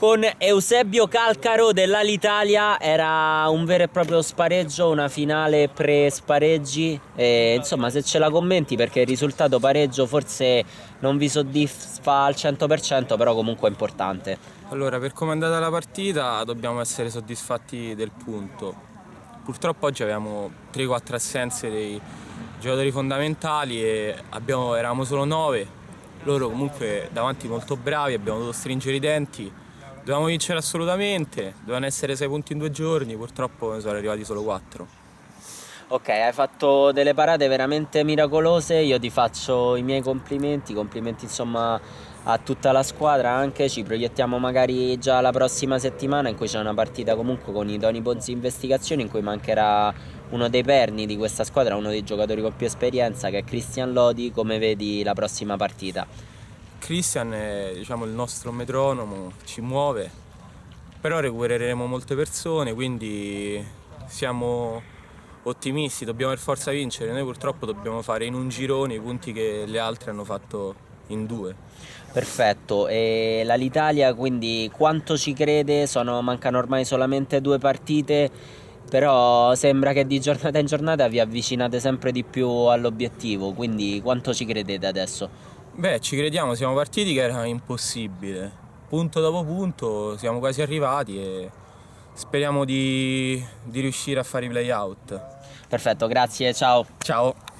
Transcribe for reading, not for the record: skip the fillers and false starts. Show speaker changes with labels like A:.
A: con Eusebio Calcaro dell'Alitalia. Era un vero e proprio spareggio, una finale pre-spareggi. Insomma, se ce la commenti, perché il risultato pareggio forse non vi soddisfa al 100%, però comunque è importante.
B: Allora, per come è andata la partita dobbiamo essere soddisfatti del punto. Purtroppo oggi avevamo 3-4 assenze dei giocatori fondamentali e eravamo solo 9. Loro comunque davanti molto bravi, abbiamo dovuto stringere i denti. Dovevamo vincere assolutamente, dovevano essere 6 punti in 2 giorni, purtroppo ne sono arrivati solo 4.
A: Ok, hai fatto delle parate veramente miracolose, io ti faccio i miei complimenti insomma a tutta la squadra anche, ci proiettiamo magari già la prossima settimana in cui c'è una partita comunque con i Tony Bonzi Investigazioni in cui mancherà uno dei perni di questa squadra, uno dei giocatori con più esperienza che è Christian Lodi. Come vedi la prossima partita?
B: Christian è, diciamo, il nostro metronomo, ci muove, però recupereremo molte persone, quindi siamo ottimisti, dobbiamo per forza vincere. Noi purtroppo dobbiamo fare in un girone i punti che le altre hanno fatto in 2.
A: Perfetto, e l'Alitalia quindi quanto ci crede? Mancano ormai solamente 2 partite, però sembra che di giornata in giornata vi avvicinate sempre di più all'obiettivo, quindi quanto ci credete adesso?
B: Beh, ci crediamo, siamo partiti che era impossibile. Punto dopo punto siamo quasi arrivati e speriamo di riuscire a fare i play-out.
A: Perfetto, grazie, ciao.
B: Ciao!